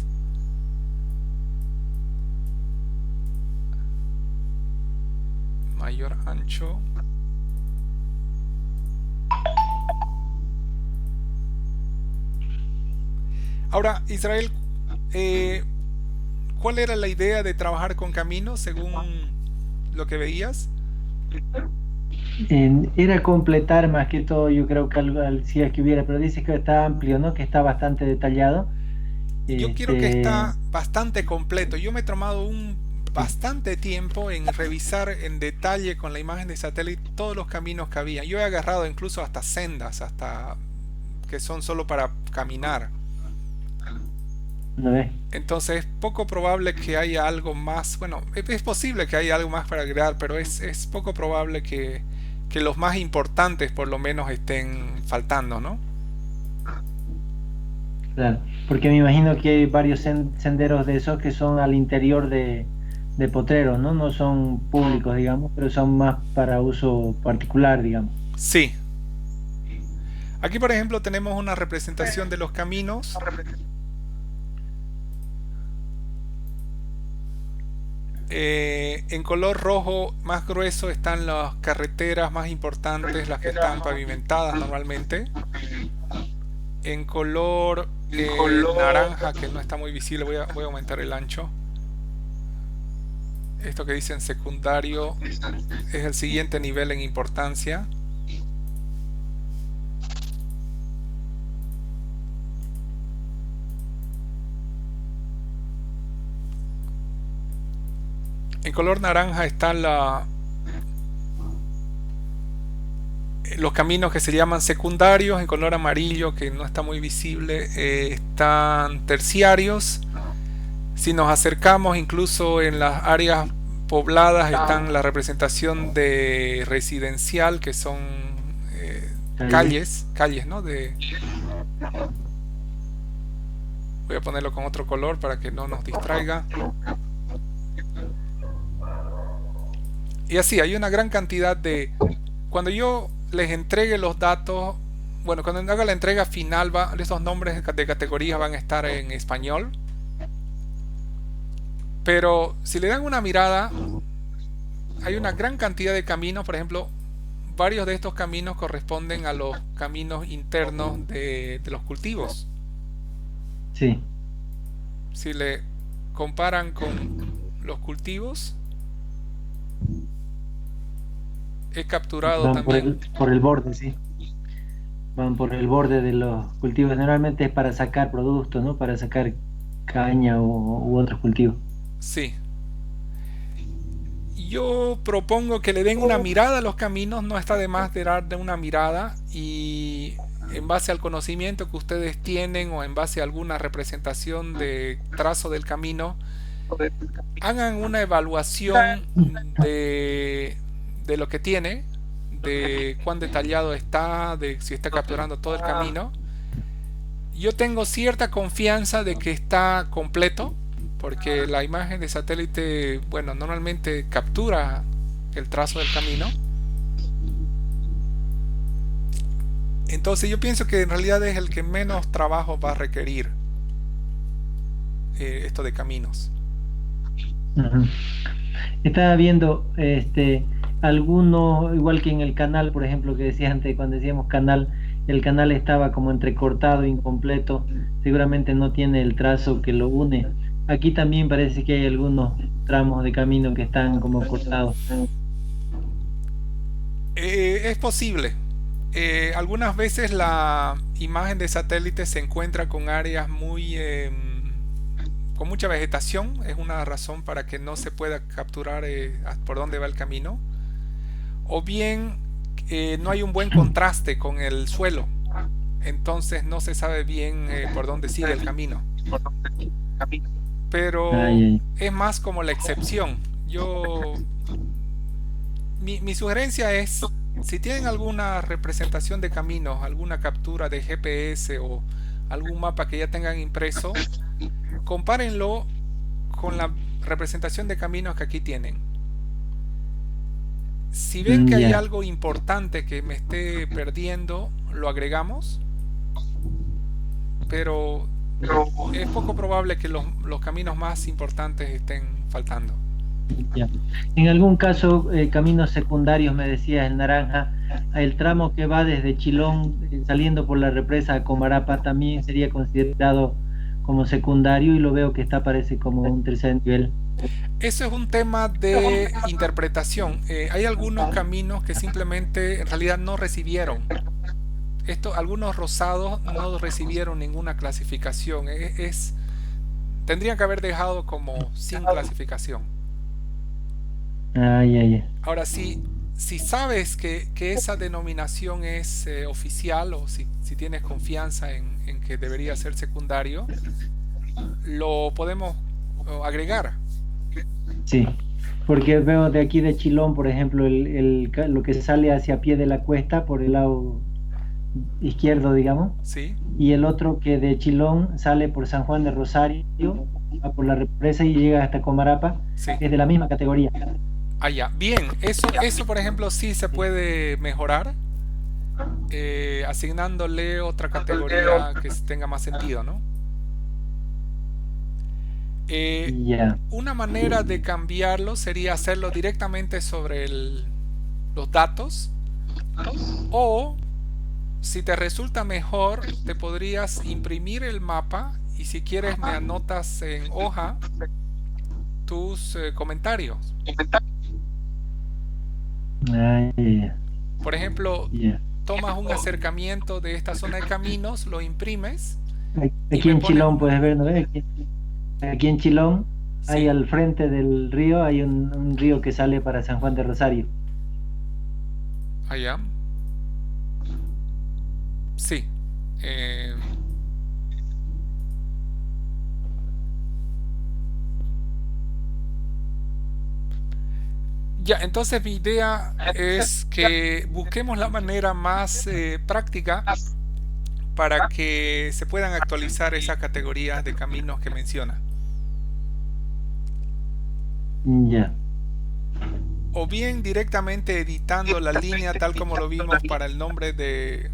Mayor ancho. Ahora, Israel, ¿cuál era la idea de trabajar con caminos según lo que veías? Era completar más que todo, yo creo que algo, si es que hubiera, pero dice que está amplio, ¿no? Que está bastante detallado. Yo quiero que está bastante completo. Yo me he tomado bastante tiempo en revisar en detalle con la imagen de satélite todos los caminos que había. Yo he agarrado incluso hasta sendas, hasta que son solo para caminar. Entonces es poco probable que haya algo más. Bueno, es posible que haya algo más para agregar, pero es poco probable que los más importantes por lo menos estén faltando, ¿no? Claro, porque me imagino que hay varios senderos de esos que son al interior de potreros, ¿no? No son públicos, digamos, pero son más para uso particular, digamos. Sí. Aquí, por ejemplo, tenemos una representación de los caminos. En color rojo más grueso están las carreteras más importantes, las que están pavimentadas normalmente. En color naranja, que no está muy visible, voy a aumentar el ancho. Esto que dicen secundario es el siguiente nivel en importancia. En color naranja están los caminos que se llaman secundarios. En color amarillo, que no está muy visible, están terciarios. Si nos acercamos, incluso en las áreas pobladas están la representación de residencial, que son calles, ¿no? Voy a ponerlo con otro color para que no nos distraiga. Y así, hay una gran cantidad de... Cuando yo les entregue los datos, bueno, cuando haga la entrega final, esos nombres de categorías van a estar en español. Pero si le dan una mirada, hay una gran cantidad de caminos. Por ejemplo, varios de estos caminos corresponden a los caminos internos de los cultivos. Sí. Si le comparan con los cultivos, he capturado van también por el borde, sí. Van por el borde de los cultivos. Normalmente es para sacar productos, ¿no? Para sacar caña u otros cultivos. Sí. Yo propongo que le den una mirada a los caminos. No está de más de darle una mirada, y en base al conocimiento que ustedes tienen o en base a alguna representación de trazo del camino, hagan una evaluación de lo que tiene, de cuán detallado está, de si está capturando todo el camino. Yo tengo cierta confianza de que está completo, porque la imagen de satélite, bueno, normalmente captura el trazo del camino. Entonces yo pienso que en realidad es el que menos trabajo va a requerir. esto de caminos. Ujú. Estaba viendo algunos, igual que en el canal, por ejemplo, que decía antes, cuando decíamos canal, el canal estaba como entrecortado, incompleto, seguramente no tiene el trazo que lo une. Aquí también parece que hay algunos tramos de camino que están como cortados. Es posible. Algunas veces la imagen de satélite se encuentra con áreas con mucha vegetación. Es una razón para que no se pueda capturar por dónde va el camino. O bien no hay un buen contraste con el suelo. Entonces no se sabe bien por dónde sigue el camino. Pero Ay, ay. es más como la excepción. Mi sugerencia es, si tienen alguna representación de caminos, alguna captura de GPS o algún mapa que ya tengan impreso, compárenlo con la representación de caminos que aquí tienen. Si ven que hay Ya. algo importante que me esté perdiendo, lo agregamos, pero es poco probable que los caminos más importantes estén faltando. Ya. En algún caso, caminos secundarios, me decías, el Naranja, el tramo que va desde Chilón, saliendo por la represa a Comarapa, también sería considerado como secundario y lo veo que está, parece como un tercer nivel. Eso es un tema de interpretación. Hay algunos caminos que simplemente en realidad no recibieron. Algunos rosados no recibieron ninguna clasificación. Tendrían que haber dejado como sin clasificación. Ay, ay, ay. Ahora, si sabes que esa denominación es oficial o si tienes confianza en que debería ser secundario, lo podemos agregar. Sí, porque veo de aquí de Chilón, por ejemplo, lo que sale hacia pie de la cuesta por el lado izquierdo, digamos, ¿Sí? y el otro que de Chilón sale por San Juan de Rosario, va por la represa y llega hasta Comarapa, Sí. es de la misma categoría. Ah, ya. Bien, eso por ejemplo sí se puede mejorar asignándole otra categoría que tenga más sentido, ¿no? Ya, Una manera de cambiarlo sería hacerlo directamente sobre los datos, o si te resulta mejor, te podrías imprimir el mapa y si quieres me anotas en hoja tus comentarios. ay, ya, Por ejemplo, ya. tomas un acercamiento de esta zona de caminos, lo imprimes y Aquí me en pones Chilón, una... puedes ver, ¿no ves? Aquí en Chilón, hay Sí, al frente del río, hay un río que sale para San Juan de Rosario. allá. Sí. eh, ya, entonces mi idea es que busquemos la manera más práctica para que se puedan actualizar esas categorías de caminos que menciona. Ya, O bien directamente editando la línea tal como lo vimos para el nombre de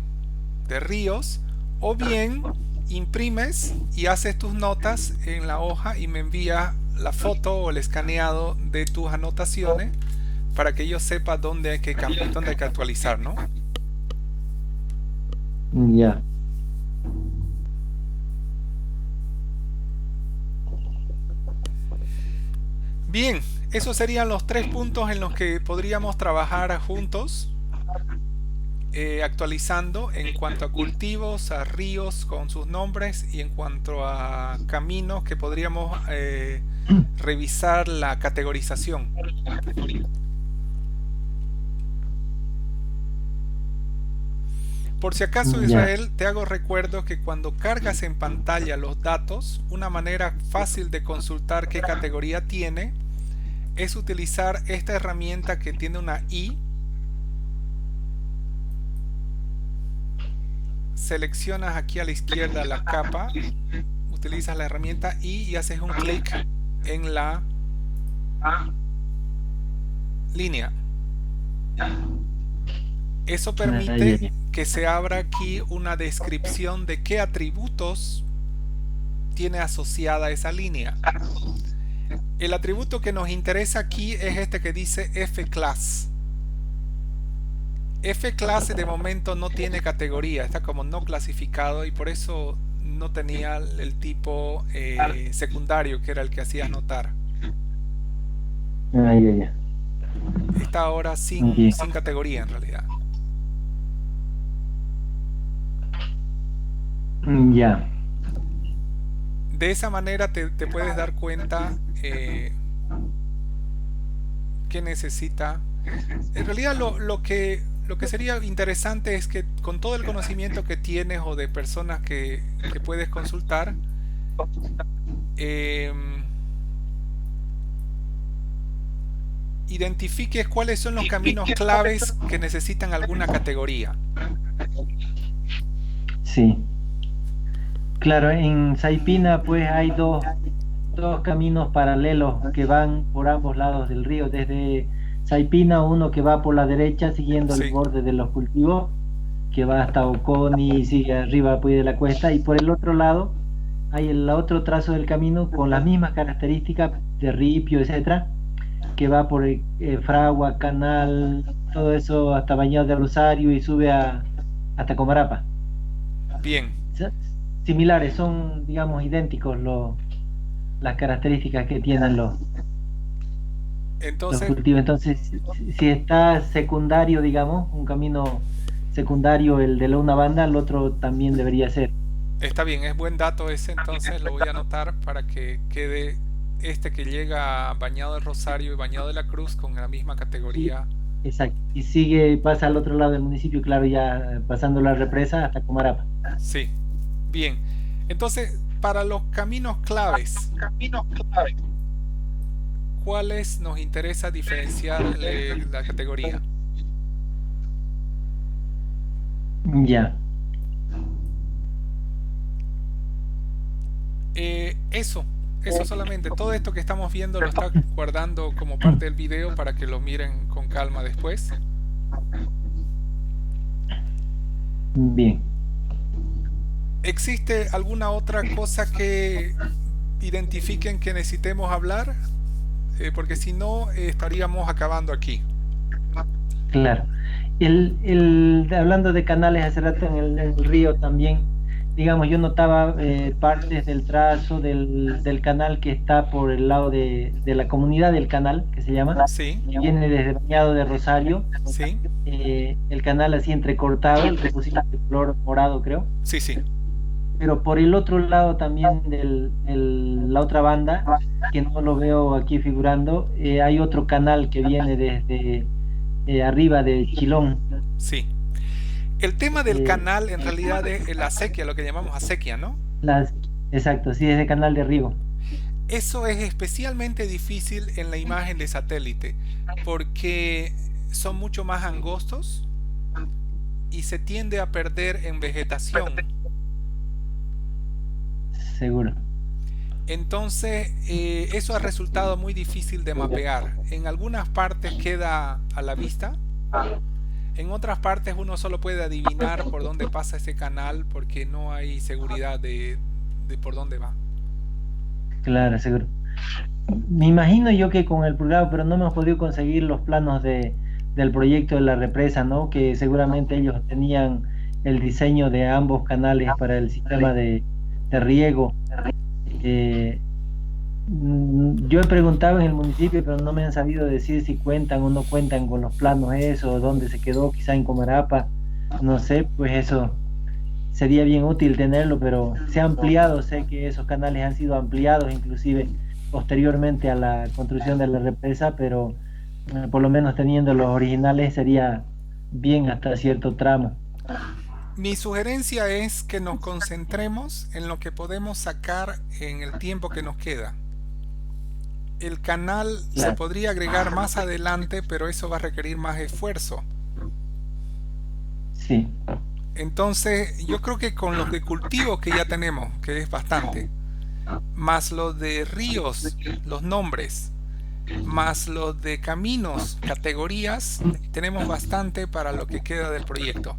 ríos, o bien imprimes y haces tus notas en la hoja y me envías la foto o el escaneado de tus anotaciones para que yo sepa dónde hay que cambiar, dónde hay que actualizar, ¿no? ya. Bien, esos serían los tres puntos en los que podríamos trabajar juntos, actualizando en cuanto a cultivos, a ríos con sus nombres y en cuanto a caminos que podríamos revisar la categorización. Por si acaso, Ya. Israel, te hago recuerdo que cuando cargas en pantalla los datos, una manera fácil de consultar qué categoría tiene es utilizar esta herramienta que tiene una I. Seleccionas aquí a la izquierda la capa, utilizas la herramienta I y haces un clic en la línea. Eso Ay, ay, permite ay. que se abra aquí una descripción de qué atributos tiene asociada esa línea. El atributo que nos interesa aquí es este que dice F-Class. F-Class de momento no tiene categoría, está como no clasificado y por eso no tenía el tipo secundario, que era el que hacía notar. Está ahora sin categoría en realidad. Ya. De esa manera te puedes dar cuenta que necesita. En realidad lo que sería interesante es que con todo el conocimiento que tienes o de personas que puedes consultar, identifiques cuáles son los caminos claves que necesitan alguna categoría. Sí. Claro, en Saipina pues hay dos caminos paralelos que van por ambos lados del río. Desde Saipina, uno que va por la derecha siguiendo el borde de los cultivos, que va hasta Oconi y sigue arriba pues, de la cuesta, y por el otro lado hay el otro trazo del camino con las mismas características de ripio, etcétera, que va por Fragua, Canal, todo eso hasta Bañados de Rosario y sube hasta Comarapa. Bien. Similares, son, digamos, idénticos las características que tienen los cultivos. Entonces, si está secundario, digamos, un camino secundario, el de una banda, el otro también debería ser. Está bien, es buen dato ese, entonces lo voy a anotar para que quede este que llega a Bañado de Rosario y Bañado de la Cruz con la misma categoría. Sí, exacto, y pasa al otro lado del municipio, claro, ya pasando la represa hasta Comarapa. Sí, bien. Entonces, para los caminos claves, ¿cuáles nos interesa diferenciar la categoría? Ya. Eso solamente. Todo esto que estamos viendo lo está guardando como parte del video para que lo miren con calma después. Bien. ¿Existe alguna otra cosa que identifiquen que necesitemos hablar? Porque si no, estaríamos acabando aquí. Claro. Hablando de canales hace rato en el río también, digamos, yo notaba partes del trazo del canal que está por el lado de la comunidad del canal, que se llama, sí, que viene desde Bañado de Rosario, sí, el canal así entrecortado, el que pusiste de color morado, creo. Sí, sí. Pero por el otro lado también la otra banda, que no lo veo aquí figurando, hay otro canal que viene desde arriba de Chilón. Sí. El tema del canal en realidad es la acequia, lo que llamamos acequia, ¿no? Exacto, sí, es de canal de riego. Eso es especialmente difícil en la imagen de satélite, porque son mucho más angostos y se tiende a perder en vegetación. Seguro. Entonces, eso ha resultado muy difícil de mapear. En algunas partes queda a la vista. En otras partes uno solo puede adivinar por dónde pasa ese canal porque no hay seguridad de por dónde va. Claro, seguro. Me imagino yo que con el programa, pero no hemos podido conseguir los planos del proyecto de la represa, ¿no? Que seguramente ellos tenían el diseño de ambos canales para el sistema de riego. Yo he preguntado en el municipio, pero no me han sabido decir si cuentan o no cuentan con los planos eso, dónde se quedó, quizá en Comarapa, no sé, pues eso sería bien útil tenerlo, pero se ha ampliado, sé que esos canales han sido ampliados inclusive posteriormente a la construcción de la represa, pero por lo menos teniendo los originales sería bien hasta cierto tramo. Mi sugerencia es que nos concentremos en lo que podemos sacar en el tiempo que nos queda. El canal se podría agregar más adelante, pero eso va a requerir más esfuerzo. Sí. Entonces, yo creo que con los de cultivos que ya tenemos, que es bastante, más los de ríos, los nombres, más los de caminos, categorías, tenemos bastante para lo que queda del proyecto.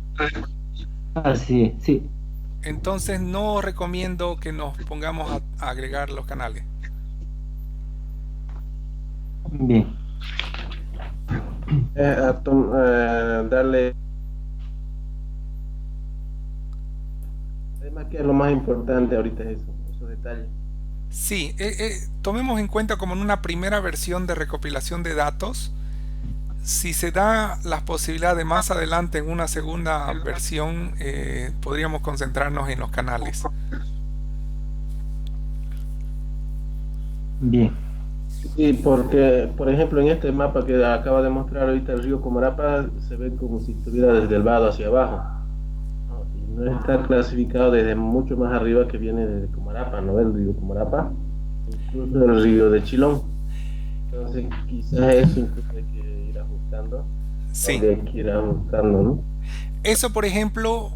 Así es, sí. Entonces no recomiendo que nos pongamos a agregar los canales. Bien. Darle, además que es lo más importante ahorita es eso, esos detalles. Sí, tomemos en cuenta como en una primera versión de recopilación de datos. Si se da la posibilidad de más adelante en una segunda versión, podríamos concentrarnos en los canales. Bien. Sí, porque, por ejemplo, en este mapa que acaba de mostrar ahorita el río Comarapa, se ve como si estuviera desde el vado hacia abajo, ¿no? Y no está clasificado desde mucho más arriba que viene desde Comarapa, ¿no? El río Comarapa, incluso el río de Chilón. Entonces, quizás eso incluso hay que ir ajustando, Sí, habría que ir ajustando, ¿no? eso por ejemplo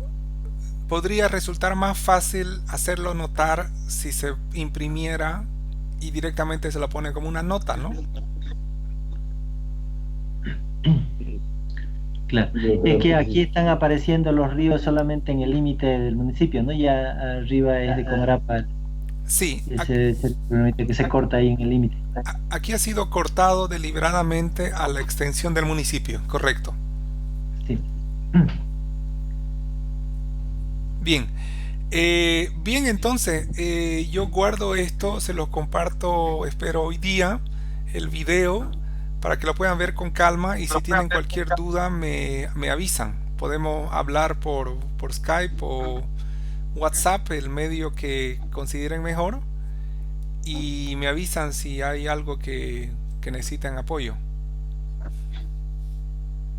podría resultar más fácil hacerlo notar si se imprimiera y directamente se lo pone como una nota, ¿no? Sí, Claro. yo Es creo que que aquí sí. están apareciendo los ríos solamente en el límite del municipio, ¿no? Ya arriba es de Comarapa, Sí, que se permite que se corta ahí en el límite. aquí ha sido cortado deliberadamente a la extensión del municipio, correcto. Sí. Bien, bien entonces, yo guardo esto, se los comparto, espero hoy día, el video, para que lo puedan ver con calma y si tienen cualquier duda me avisan. Podemos hablar por Skype o WhatsApp, el medio que consideren mejor, y me avisan si hay algo que necesitan apoyo.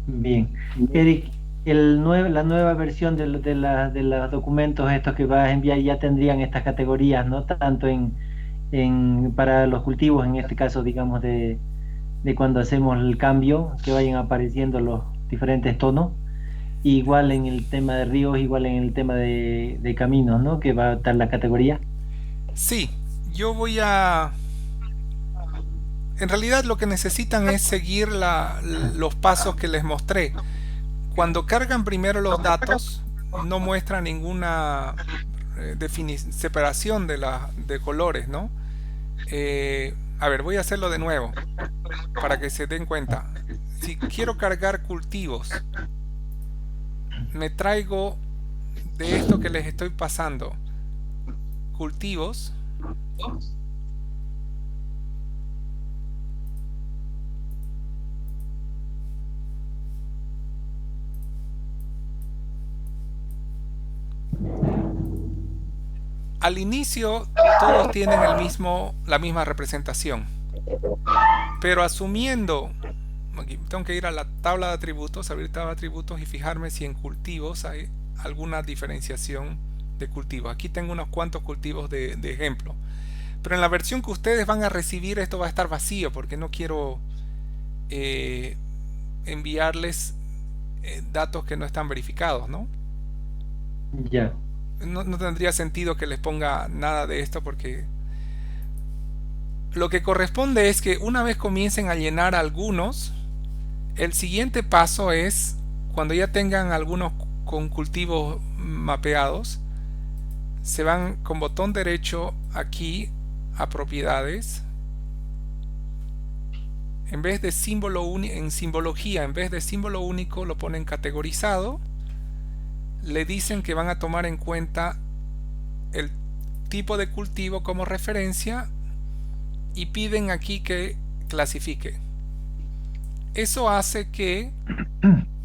Bien. Eric, la nueva versión de los documentos estos que vas a enviar ya tendrían estas categorías, ¿no? Tanto para los cultivos, en este caso, digamos, de cuando hacemos el cambio, que vayan apareciendo los diferentes tonos. Igual en el tema de ríos, igual en el tema de caminos, ¿no? Que va a estar la categoría. Sí, yo voy a... En realidad lo que necesitan es seguir los pasos que les mostré. Cuando cargan primero los datos, no muestra ninguna separación de colores, ¿no? A ver, voy a hacerlo de nuevo para que se den cuenta. Si quiero cargar cultivos, me traigo de esto que les estoy pasando, cultivos, al inicio todos tienen la misma representación, pero asumiendo, aquí tengo que ir a la tabla de atributos, abrir tabla de atributos y fijarme si en cultivos hay alguna diferenciación de cultivos. Aquí tengo unos cuantos cultivos de ejemplo, pero en la versión que ustedes van a recibir esto va a estar vacío porque no quiero enviarles datos que no están verificados, ¿no? Ya. No tendría sentido que les ponga nada de esto porque lo que corresponde es que una vez comiencen a llenar algunos, el siguiente paso es cuando ya tengan algunos con cultivos mapeados, se van con botón derecho aquí a propiedades. En vez de en simbología, en vez de símbolo único lo ponen categorizado. Le dicen que van a tomar en cuenta el tipo de cultivo como referencia y piden aquí que clasifique. Eso hace que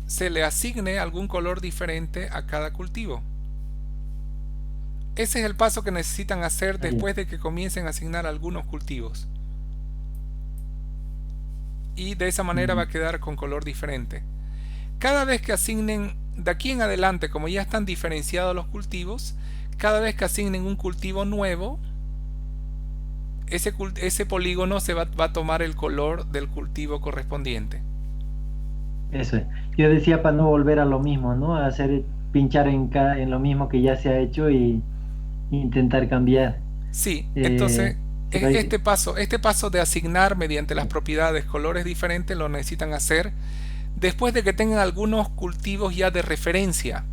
se le asigne algún color diferente a cada cultivo. Ese es el paso que necesitan hacer después de que comiencen a asignar algunos cultivos. Y de esa manera va a quedar con color diferente. Cada vez que asignen, de aquí en adelante, como ya están diferenciados los cultivos, cada vez que asignen un cultivo nuevo, ese polígono se va a tomar el color del cultivo correspondiente. Eso es. Yo decía para no volver a lo mismo, ¿no? Pinchar en lo mismo que ya se ha hecho y intentar cambiar. Sí, Eh, entonces pero hay- este paso de asignar mediante las propiedades colores diferentes lo necesitan hacer después de que tengan algunos cultivos ya de referencia.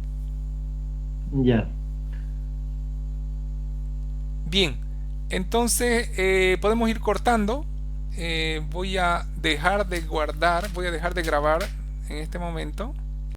ya. Bien, entonces podemos ir cortando. Voy a dejar de guardar, voy a dejar de grabar en este momento.